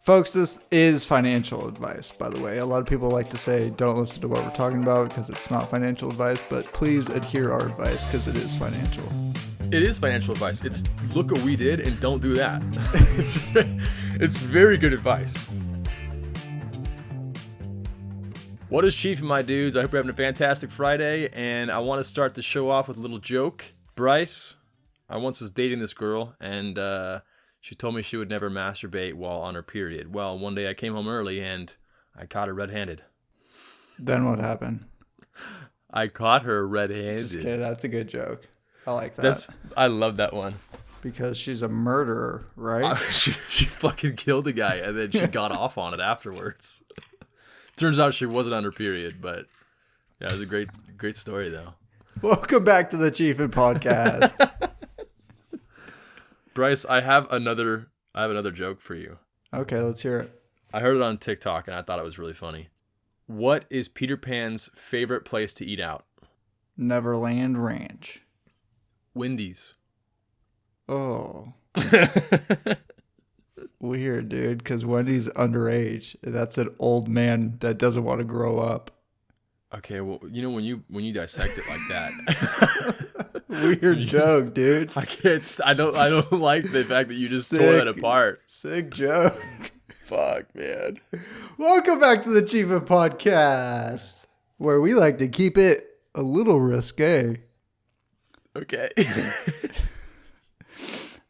Folks, this is financial advice, by the way. A lot of people like to say don't listen to what we're talking about because it's not financial advice, but please adhere our advice because it is financial. It is financial advice. It's look what we did and don't do that. It's very good advice. What is Chiefin, my dudes? I hope you're having a fantastic Friday, and I want to start the show off with a little joke. Bryce, I once was dating this girl, and she told me she would never masturbate while on her period. Well, one day I came home early, and I caught her red-handed. Then what happened? I caught her red-handed. Just kidding. That's a good joke. I like that. I love that one. Because she's a murderer, right? She fucking killed a guy, and then she got off on it afterwards. Turns out she wasn't on her period, but yeah, it was a great story, though. Welcome back to the Chiefin podcast. Bryce, I have another joke for you. Okay, let's hear it. I heard it on TikTok, and I thought it was really funny. What is Peter Pan's favorite place to eat out? Neverland Ranch. Wendy's. Oh. Weird, dude, because Wendy's underage. That's an old man that doesn't want to grow up. Okay, well, you know, when you dissect it like that. Weird joke, dude. I don't like the fact that you just tore that apart. Sick joke. Fuck, man. Welcome back to the Chiefin podcast, where we like to keep it a little risque. Okay.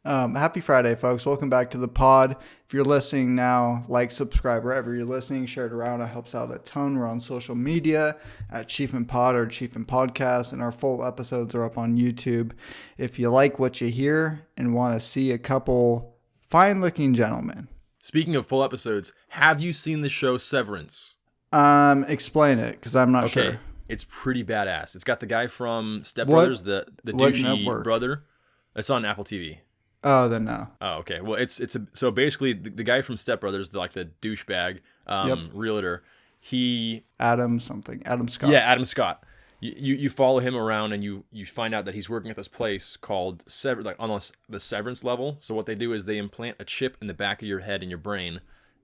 Happy Friday, folks. Welcome back to the pod. If you're listening now, like, subscribe wherever you're listening. Share it around. It helps out a ton. We're on social media at Chiefin Pod or Chiefin Podcast, and our full episodes are up on YouTube. If you like what you hear and want to see a couple fine-looking gentlemen. Speaking of full episodes, have you seen the show Severance? Explain it, because I'm not sure. It's pretty badass. It's got the guy from Step Brothers, the douchey brother. It's on Apple TV. Oh, then no. Oh, okay. Well, so basically the guy from Step Brothers, like the douchebag realtor, Adam Scott. Yeah, Adam Scott. You follow him around and you find out that he's working at this place called on the Severance level. So what they do is they implant a chip in the back of your head and your brain,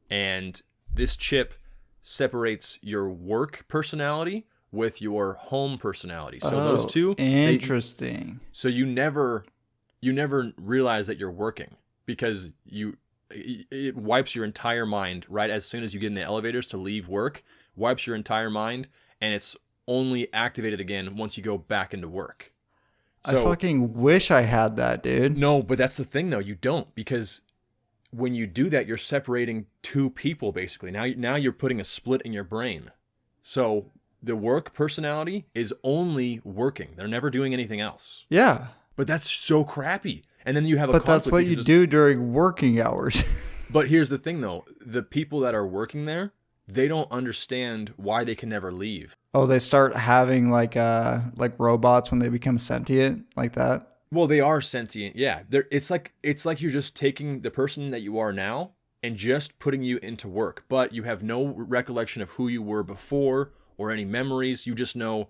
and this chip separates your work personality with your home personality. So those two. Interesting. So you never realize that you're working because it wipes your entire mind right as soon as you get in the elevators to leave work, wipes your entire mind, and it's only activated again once you go back into work. So, I fucking wish I had that, dude. No, but that's the thing though, you don't, because when you do that, you're separating two people basically. Now you're putting a split in your brain. So the work personality is only working. They're never doing anything else. Yeah. But that's so crappy. And then you have a conflict. But that's what you do during working hours. But here's the thing, though. The people that are working there, they don't understand why they can never leave. Oh, they start having like robots when they become sentient, like that? Well, they are sentient, yeah. It's like you're just taking the person that you are now and just putting you into work. But you have no recollection of who you were before or any memories. You just know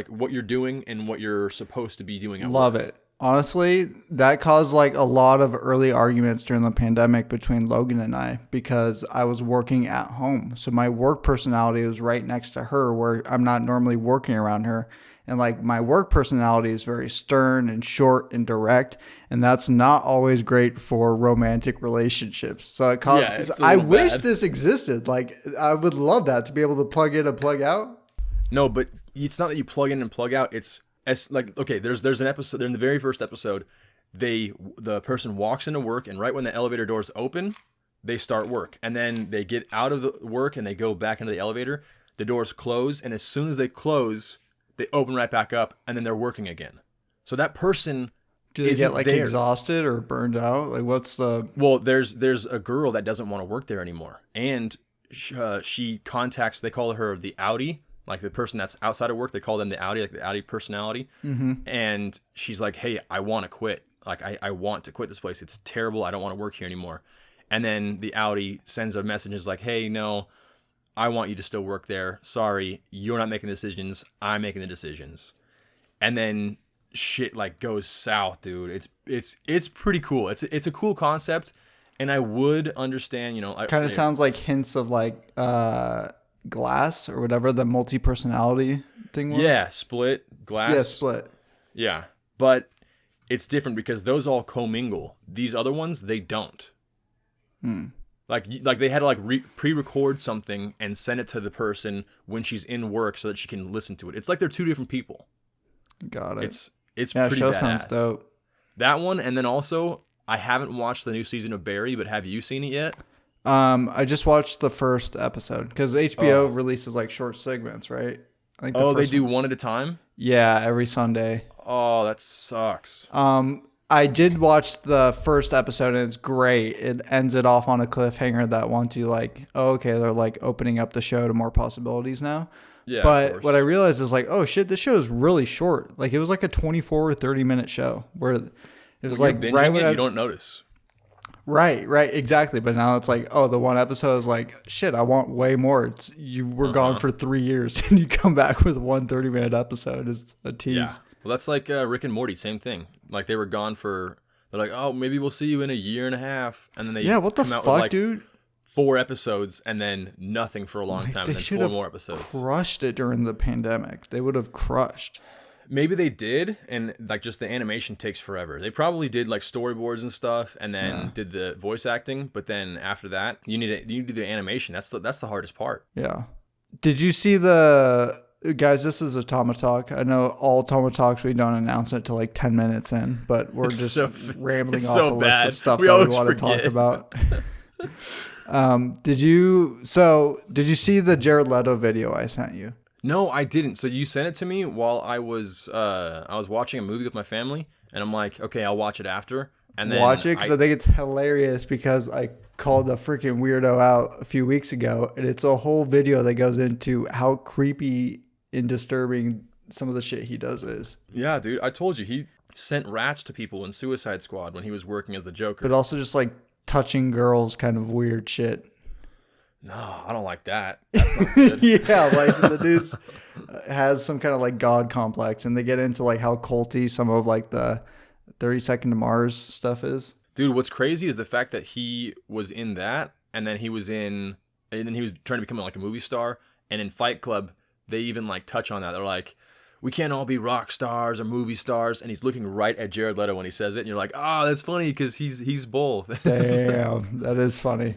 what you're doing and what you're supposed to be doing at work. Love it. Honestly, that caused like a lot of early arguments during the pandemic between Logan and I because I was working at home. So my work personality was right next to her where I'm not normally working around her. And like my work personality is very stern and short and direct. And that's not always great for romantic relationships. So it caused, I wish this existed. Like I would love that to be able to plug in and plug out. No, but it's not that you plug in and plug out. It's like, okay, there's an episode, in the very first episode, the person walks into work, and right when the elevator doors open, they start work. And then they get out of the work and they go back into the elevator. The doors close, and as soon as they close, they open right back up, and then they're working again. So that person do they get like there. Exhausted or burned out? Like what's the... Well, there's a girl that doesn't want to work there anymore. And she contacts, they call her the Audi. Like the person that's outside of work, they call them the Audi, like the Audi personality. Mm-hmm. And she's like, hey, I want to quit. Like, I want to quit this place. It's terrible. I don't want to work here anymore. And then the Audi sends a message and is like, hey, no, I want you to still work there. Sorry, you're not making the decisions. I'm making the decisions. And then shit like goes south, dude. It's pretty cool. It's a cool concept. And I would understand, Kind of sounds like hints of like Glass or whatever the multi-personality thing was. Yeah, Split, Glass. Yeah, Split. Yeah, but it's different because those all commingle. These other ones, they don't. Like they had to like pre-record something and send it to the person when she's in work so that she can listen to it. It's like they're two different people. Got it. It's yeah, pretty show badass. Sounds dope. That one, and then also I haven't watched the new season of Barry, but have you seen it yet? I just watched the first episode because HBO releases like short segments, right? I think they do one at a time? Yeah, every Sunday. Oh, that sucks. I did watch the first episode and it's great. It ends it off on a cliffhanger that wants you like, oh, okay, they're like opening up the show to more possibilities now. Yeah, but what I realized is like, oh shit, this show is really short. Like it was like a 24 or 30 minute show where it was like right when you don't notice. Right, exactly. But now it's like, oh, the one episode is like, shit, I want way more. You were gone for 3 years and you come back with one 30-minute episode. Is a tease. Yeah. Well, that's like Rick and Morty, same thing. Like they were gone they're like, oh, maybe we'll see you in a year and a half. And then they what the fuck, with like dude? 4 episodes and then nothing for a long time. And then 4 more episodes. Crushed it during the pandemic. They would have crushed. Maybe they did, and like just the animation takes forever. They probably did like storyboards and stuff, and then did the voice acting. But then after that, you need to do the animation. That's the hardest part. Yeah. Did you see guys? This is a Tomatalk. I know all Tomatalks we don't announce it till like 10 minutes in, but we're just rambling off a list of stuff that we want to talk about. Did you see the Jared Leto video I sent you? No, I didn't. So you sent it to me while I was watching a movie with my family, and I'm like, okay, I'll watch it after. And then watch it because I think it's hilarious because I called a freaking weirdo out a few weeks ago, and it's a whole video that goes into how creepy and disturbing some of the shit he does is. Yeah, dude, I told you he sent rats to people in Suicide Squad when he was working as the Joker. But also just like touching girls, kind of weird shit. No, I don't like that. That's not good. Yeah, like the dude has some kind of like God complex, and they get into like how culty some of like the 30 Second to Mars stuff is. Dude, what's crazy is the fact that he was in that, and then he was trying to become like a movie star, and in Fight Club, they even like touch on that. They're like, we can't all be rock stars or movie stars, and he's looking right at Jared Leto when he says it, and you're like, oh, that's funny because he's both. Damn, that is funny.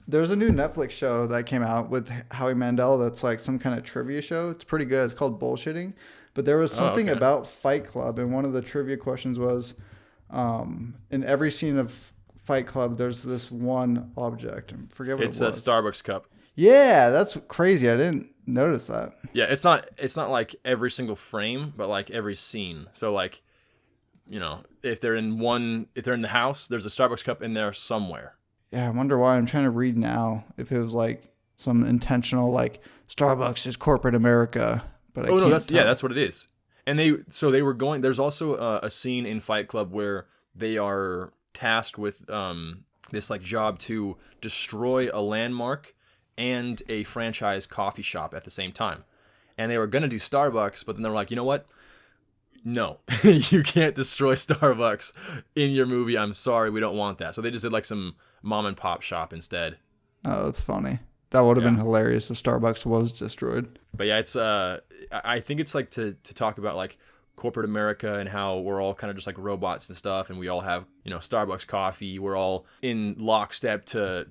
There's a new Netflix show that came out with Howie Mandel that's like some kind of trivia show. It's pretty good. It's called Bullshitting. But there was something about Fight Club, and one of the trivia questions was, in every scene of Fight Club, there's this one object. I forget what it was. It's a Starbucks cup. Yeah, that's crazy. I didn't notice that. Yeah, it's not like every single frame, but like every scene. So like, if they're in the house, there's a Starbucks cup in there somewhere. Yeah, I wonder why. I'm trying to read now if it was like some intentional like Starbucks is corporate America, but that's what it is. And they were going. There's also a scene in Fight Club where they are tasked with this like job to destroy a landmark and a franchise coffee shop at the same time. And they were gonna do Starbucks, but then they were like, you know what? No, you can't destroy Starbucks in your movie. I'm sorry, we don't want that. So they just did like some mom and pop shop instead. Oh, that's funny. That would have been hilarious if Starbucks was destroyed. But yeah, it's I think it's like to talk about like corporate America and how we're all kind of just like robots and stuff, and we all have Starbucks coffee. We're all in lockstep to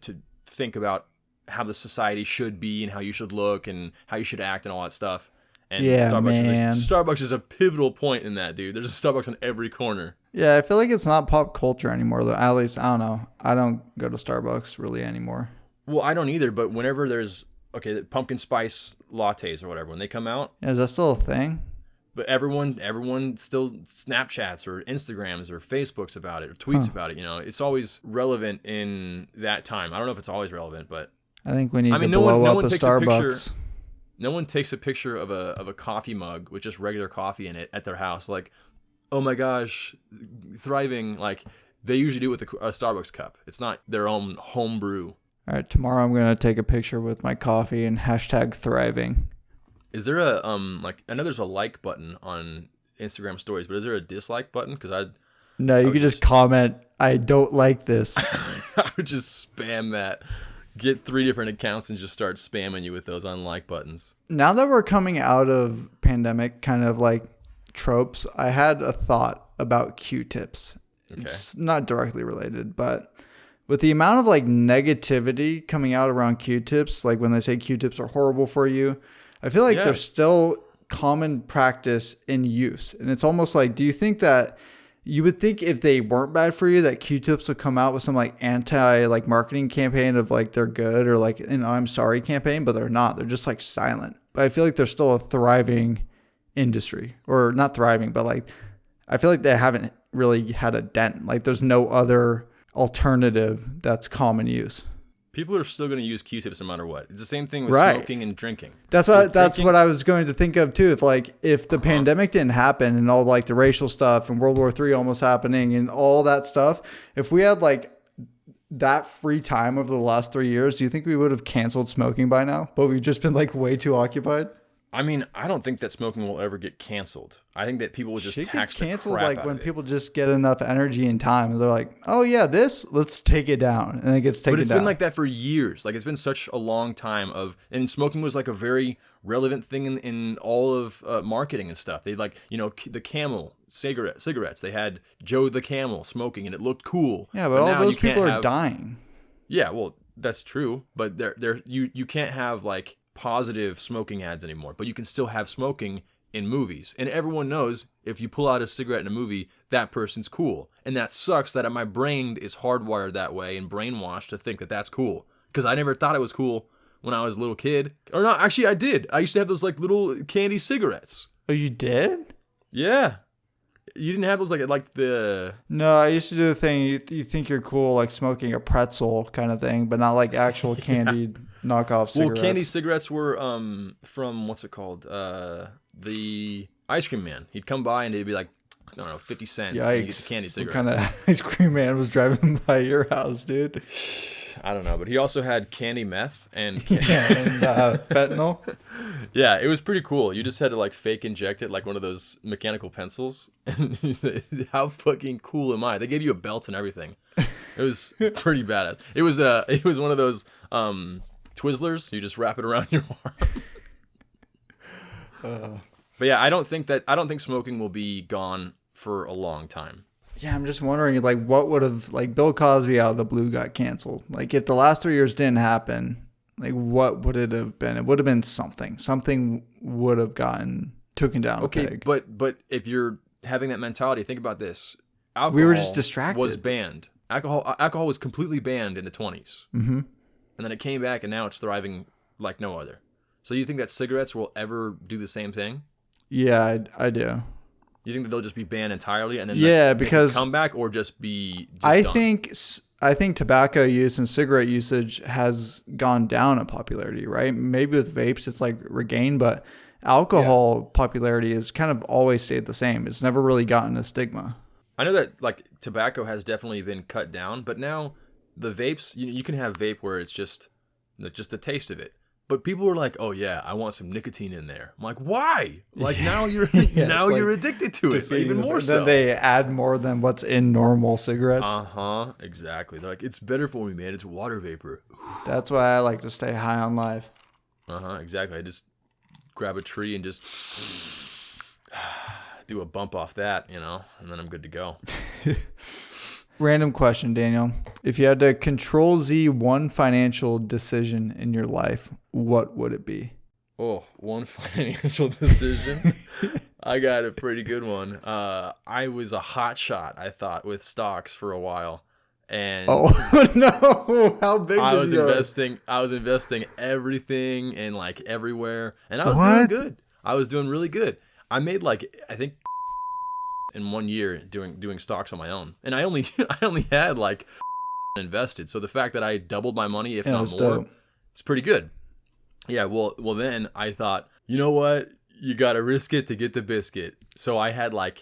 think about how the society should be and how you should look and how you should act and all that stuff. And Starbucks is a pivotal point in that, dude. There's a Starbucks on every corner. Yeah, I feel like it's not pop culture anymore, though. At least, I don't know. I don't go to Starbucks really anymore. Well, I don't either, but whenever there's, the pumpkin spice lattes or whatever, when they come out. Yeah, is that still a thing? But everyone still Snapchats or Instagrams or Facebooks about it or tweets about it. It's always relevant in that time. I don't know if it's always relevant, but I think we need to blow up a Starbucks. No one takes a picture of a coffee mug with just regular coffee in it at their house. Like, oh my gosh, thriving. Like, they usually do it with a Starbucks cup. It's not their own home brew. All right, tomorrow I'm going to take a picture with my coffee and #thriving. Is there a, I know there's a like button on Instagram stories, but is there a dislike button? Because No, you could just comment, I don't like this. I would just spam that. Get 3 different accounts and just start spamming you with those unlike buttons. Now that we're coming out of pandemic kind of like tropes, I had a thought about Q-tips. Okay. It's not directly related, but with the amount of like negativity coming out around Q-tips, like when they say Q-tips are horrible for you, I feel like they're still common practice in use. And it's almost like, do you think that you would think if they weren't bad for you that Q-tips would come out with some like anti like marketing campaign of like they're good or like an I'm sorry campaign, but they're not. They're just like silent. But I feel like they're still a thriving industry, or not thriving, but like I feel like they haven't really had a dent. Like there's no other alternative that's common use. People are still going to use Q-tips no matter what. It's the same thing with smoking and drinking. That's what I was going to think of too. If the pandemic didn't happen and all like the racial stuff and World War III almost happening and all that stuff, if we had like that free time over the last 3 years, do you think we would have canceled smoking by now? But we've just been like way too occupied. I mean, I don't think that smoking will ever get canceled. I think that people will just tax the canceled crap like out when of it. people just get enough energy and time and they're like, oh yeah, let's take it down, and it gets taken down. But it's been like that for years. Like it's been such a long time and smoking was like a very relevant thing in all of marketing and stuff. They like, the Camel cigarettes. They had Joe the Camel smoking and it looked cool. Yeah, but all those people are dying. Yeah, well, that's true. But you can't have like positive smoking ads anymore, but you can still have smoking in movies, and everyone knows if you pull out a cigarette in a movie, that person's cool. And that sucks that my brain is hardwired that way and brainwashed to think that that's cool, because I never thought it was cool when I was a little kid. Or not, actually I did. I used to have those like little candy cigarettes. Oh, you did? Yeah. You didn't have those like the... No, I used to do the thing, you think you're cool like smoking a pretzel kind of thing, but not like actual candied knockoff cigarettes. Well, candy cigarettes were from, what's it called? The ice cream man. He'd come by and they'd be like, I don't know, 50 cents. Yikes. And you get the candy cigarettes. What kind of ice cream man was driving by your house, dude? I don't know, but he also had candy meth and fentanyl. Yeah, it was pretty cool. You just had to like fake inject it like one of those mechanical pencils. And you said, how fucking cool am I? They gave you a belt and everything. It was pretty badass. It was one of those Twizzlers. You just wrap it around your arm. But yeah, I don't think smoking will be gone for a long time. Yeah, I'm just wondering, like, what would have, like, Bill Cosby out of the blue got canceled? Like, if the last 3 years didn't happen, like, what would it have been? It would have been something. Something would have gotten taken down a peg. But if you're having that mentality, think about this. Alcohol we were just distracted. Was banned. Alcohol was completely banned in the 20s. Mm-hmm. And then it came back, and now it's thriving like no other. So you think that cigarettes will ever do the same thing? Yeah, I do. You think that they'll just be banned entirely and then because come back, or just be? I think tobacco use and cigarette usage has gone down in popularity, right? Maybe with vapes it's like regained, but alcohol popularity has kind of always stayed the same. It's never really gotten a stigma. I know that like tobacco has definitely been cut down, but now the vapes, you can have vape where it's just the taste of it. But people are like, "Oh yeah, I want some nicotine in there." I'm like, "Why?" Like now you're you're addicted to it, even more so. Then they add more than what's in normal cigarettes. Exactly. They're like, "It's better for me, man. It's water vapor." That's why I like to stay high on life. Exactly. I just grab a tree and just do a bump off that, and then I'm good to go. Random question, Daniel. If you had to control Z one financial decision in your life, what would it be? Oh, one financial decision? I got a pretty good one. I was a hot shot, I thought, with stocks for a while. And no, how big I was investing everything and like everywhere. And I was doing good. I was doing really good. I made like, I think, in 1 year doing stocks on my own, and I only had like invested. So the fact that I doubled my money, if not more, it's pretty good. Yeah. Well, then I thought, you know what? You got to risk it to get the biscuit. So I had like,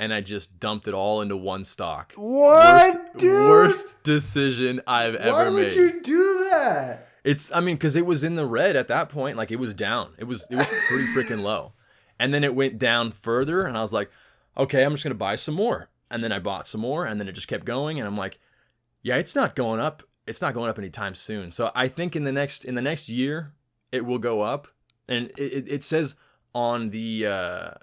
and I just dumped it all into one stock. What, dude? Worst decision I've ever made. Why would you do that? Because it was in the red at that point. Like it was down. It was pretty freaking low. And then it went down further, and I was like, okay, I'm just going to buy some more. And then I bought some more, and then it just kept going. And I'm like, yeah, it's not going up. It's not going up anytime soon. So I think in the next year, it will go up. And it says on the, I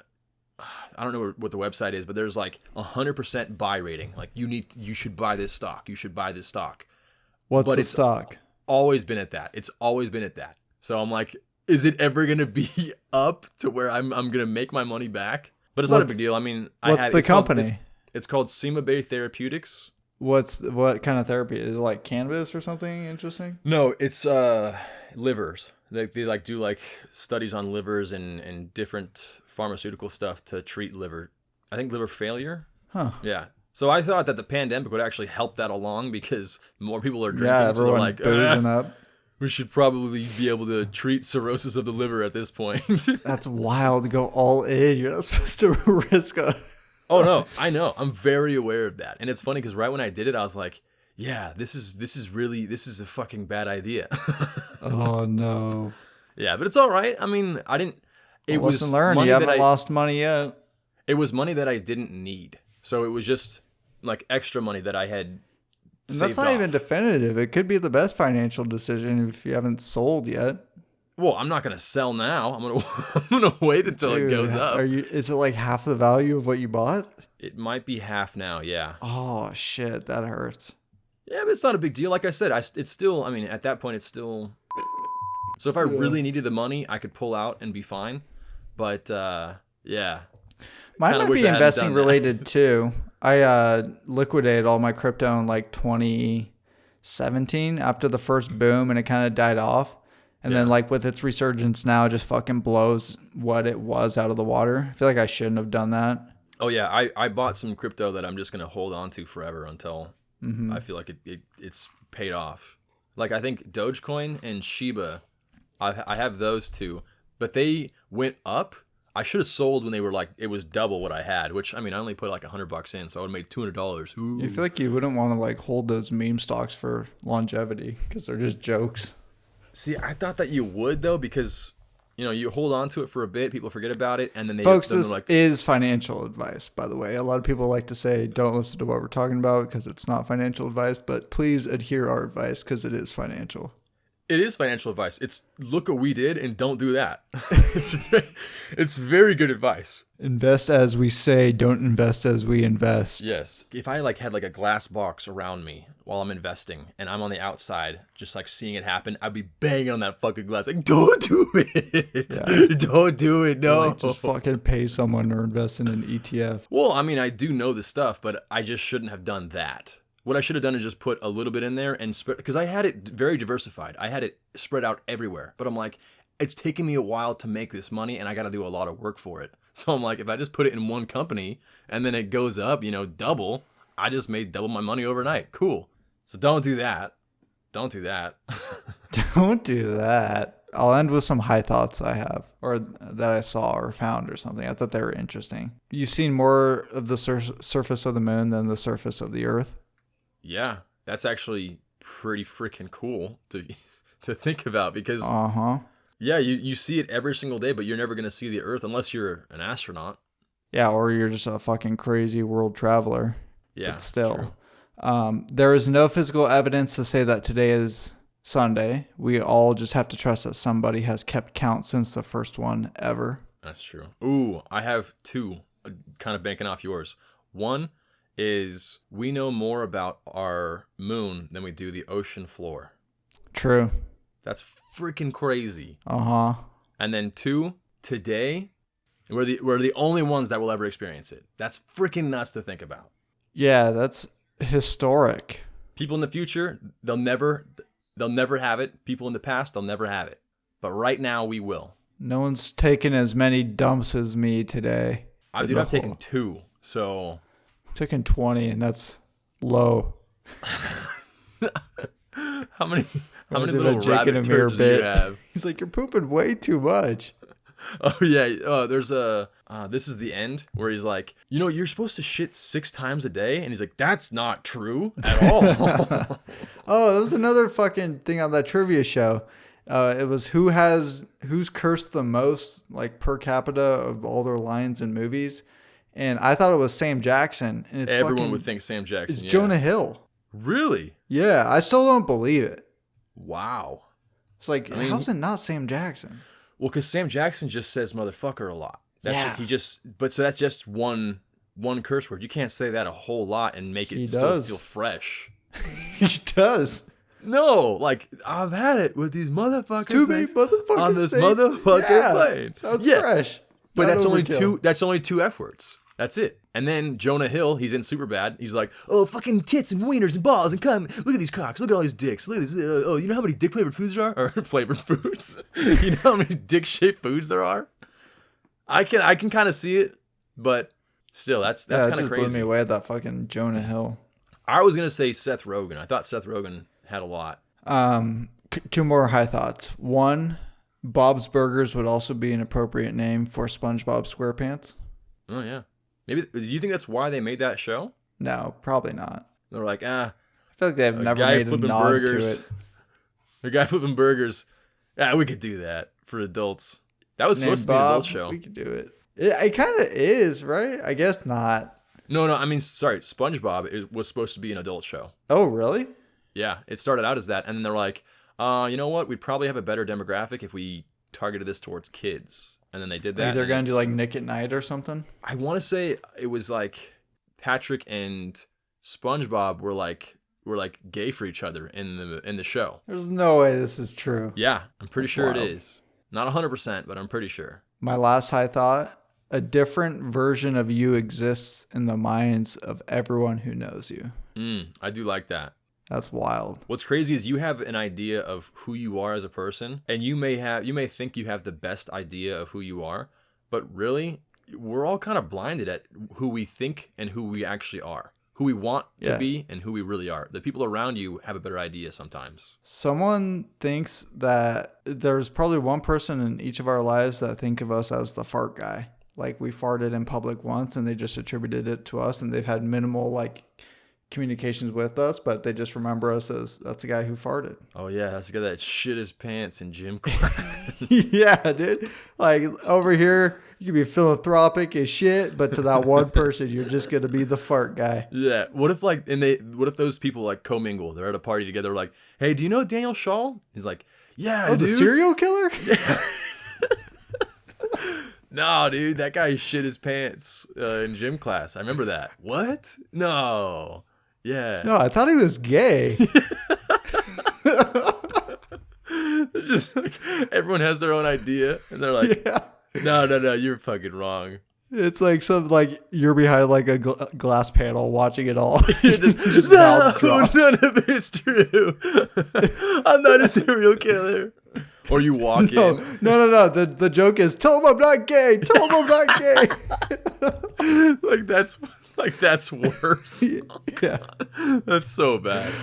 don't know what the website is, but there's like 100% buy rating. Like you should buy this stock. You should buy this stock. What's the stock? Always been at that. It's always been at that. So I'm like, is it ever gonna be up to where I'm gonna make my money back? But it's not a big deal. I mean, what's the company? It's called Sema Bay Therapeutics. What kind of therapy? Is it like cannabis or something interesting? No, it's livers. They like do like studies on livers and different pharmaceutical stuff to treat liver. I think liver failure. Huh. Yeah. So I thought that the pandemic would actually help that along because more people are drinking. Yeah, everyone so they're like, boozing up. We should probably be able to treat cirrhosis of the liver at this point. That's wild to go all in. You're not supposed to risk a... Oh, no. I know. I'm very aware of that. And it's funny because right when I did it, I was like, yeah, this is a fucking bad idea. Oh, no. Yeah, but it's all right. I mean, it was learned. You haven't lost money yet. It was money that I didn't need. So it was just like extra money that I had. And that's not even definitive. It could be the best financial decision if you haven't sold yet. Well, I'm not gonna sell now. I'm gonna wait until it goes up. Is it like half the value of what you bought? It might be half now. Yeah. Oh shit, that hurts. Yeah, but it's not a big deal. Like I said, it's still. I mean, at that point, it's still. So if I really needed the money, I could pull out and be fine. But yeah. Mine might be investing related too. I liquidated all my crypto in like 2017 after the first boom, and it kind of died off. And then like with its resurgence now, it just fucking blows what it was out of the water. I feel like I shouldn't have done that. Oh yeah, I bought some crypto that I'm just gonna hold on to forever until I feel like it's paid off. Like I think Dogecoin and Shiba, I have those two, but they went up. I should have sold when they were like, it was double what I had, which, I mean, I only put like $100 in, so I would have made $200. Ooh. You feel like you wouldn't want to like hold those meme stocks for longevity because they're just jokes. See, I thought that you would though, because, you know, you hold on to it for a bit, people forget about it, and then this is financial advice, by the way. A lot of people like to say, don't listen to what we're talking about because it's not financial advice, but please adhere our advice because it is financial. It is financial advice. It's look what we did and don't do that. It's very good advice. Invest as we say, don't invest as we invest. Yes. If I like had like a glass box around me while I'm investing and I'm on the outside just like seeing it happen, I'd be banging on that fucking glass like, don't do it. Yeah. Don't do it. No. Like, just fucking pay someone or invest in an ETF. Well, I mean, I do know this stuff, but I just shouldn't have done that. What I should have done is just put a little bit in there and spread, because I had it very diversified. I had it spread out everywhere. But I'm like, it's taking me a while to make this money and I got to do a lot of work for it. So I'm like, if I just put it in one company and then it goes up, you know, double, I just made double my money overnight. Cool. So don't do that. Don't do that. Don't do that. I'll end with some high thoughts I have or that I saw or found or something. I thought they were interesting. You've seen more of the surface of the moon than the surface of the earth. Yeah, that's actually pretty freaking cool to think about because yeah, you see it every single day, but you're never going to see the Earth unless you're an astronaut. Yeah, or you're just a fucking crazy world traveler. Yeah, but still, there is no physical evidence to say that today is Sunday. We all just have to trust that somebody has kept count since the first one ever. That's true. Ooh, I have two, kind of banking off yours. One is we know more about our moon than we do the ocean floor. True. That's freaking crazy. Uh-huh. And then two, today, we're the only ones that will ever experience it. That's freaking nuts to think about. Yeah, that's historic. People in the future, they'll never have it. People in the past, they'll never have it. But right now, we will. No one's taken as many dumps as me today. I've taken 2, so... Taking 20, and that's low. How many little rabbit turds do you have? He's like, you're pooping way too much. Oh yeah. There's a this is the end where he's like, you know, you're supposed to shit 6 times a day, and he's like, that's not true at all. Oh, that was another fucking thing on that trivia show. It was who's cursed the most, like per capita of all their lines in movies. And I thought it was Sam Jackson. And it's Everyone would think Sam Jackson. It's Jonah Hill. Really? Yeah, I still don't believe it. Wow. It's like, how's it not Sam Jackson? Well, because Sam Jackson just says motherfucker a lot. So that's just one curse word. You can't say that a whole lot and make it still feel fresh. He does. No, like, I've had it with these motherfuckers. Too many motherfuckers on this motherfucking plane. Sounds fresh. But that's only two F words. That's it. And then Jonah Hill, he's in Superbad. He's like, oh, fucking tits and wieners and balls and cum. Look at these cocks. Look at all these dicks. Look at this. Oh, you know how many dick flavored foods there are? Or flavored foods? You know how many dick shaped foods there are? I can kind of see it, but still, that's kind of crazy. It just blew me away, that fucking Jonah Hill. I was gonna say Seth Rogen. I thought Seth Rogen had a lot. Two more high thoughts. One, Bob's Burgers would also be an appropriate name for SpongeBob SquarePants. Oh yeah. Maybe. Do you think that's why they made that show? No, probably not. They're like, I feel like they've never made a nod to it. The guy flipping burgers. Yeah, we could do that for adults. That was supposed to be an adult show. We could do it. It kind of is, right? I guess not. No. I mean, sorry. SpongeBob was supposed to be an adult show. Oh, really? Yeah, it started out as that, and then they're like, you know what? We'd probably have a better demographic if we targeted this towards kids. And then they did that. Like they're going to do like Nick at Night or something? I want to say it was like Patrick and SpongeBob were like gay for each other in the show. There's no way this is true. Yeah, I'm pretty sure it is. Not 100%, but I'm pretty sure. My last high thought, a different version of you exists in the minds of everyone who knows you. I do like that. That's wild. What's crazy is you have an idea of who you are as a person, and you may think you have the best idea of who you are, but really, we're all kind of blinded at who we think and who we actually are, who we want to be and who we really are. The people around you have a better idea sometimes. Someone thinks that there's probably one person in each of our lives that think of us as the fart guy. Like we farted in public once and they just attributed it to us, and they've had minimal like communications with us, but they just remember us as that's the guy who farted. Oh yeah, that's the guy that shit his pants in gym class. Yeah, dude. Like over here, you can be philanthropic as shit, but to that one person, you're just gonna be the fart guy. Yeah. What if those people like commingle? They're at a party together. Like, hey, do you know Daniel Shaw? He's like, yeah, dude. The serial killer? Yeah. No, dude, that guy shit his pants in gym class. I remember that. What? No. Yeah. No, I thought he was gay. Just like everyone has their own idea, and they're like, no, you're fucking wrong. It's like you're behind like a glass panel watching it all. just no, none of it's true. I'm not a serial killer. Or you walk in. No. The joke is, tell him I'm not gay. Tell him I'm not gay. that's worse. Yeah. That's so bad.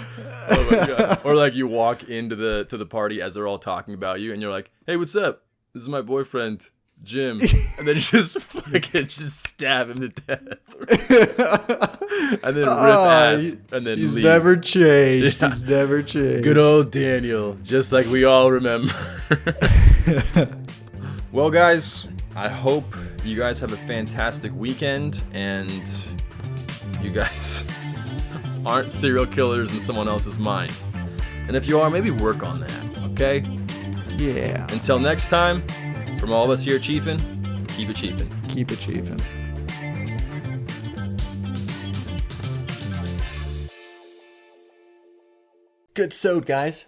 Oh my god. Or like you walk into the party as they're all talking about you, and you're like, hey, what's up? This is my boyfriend, Jim. And then you just fucking stab him to death. And then rip ass. And then he's leave. Never changed. Yeah. He's never changed. Good old Daniel. Just like we all remember. Well, guys, I hope you guys have a fantastic weekend and you guys aren't serial killers in someone else's mind. And if you are, maybe work on that, okay? Yeah. Until next time, from all of us here at Chiefin, keep it Chiefin. Keep it Chiefin. Good sewed, guys.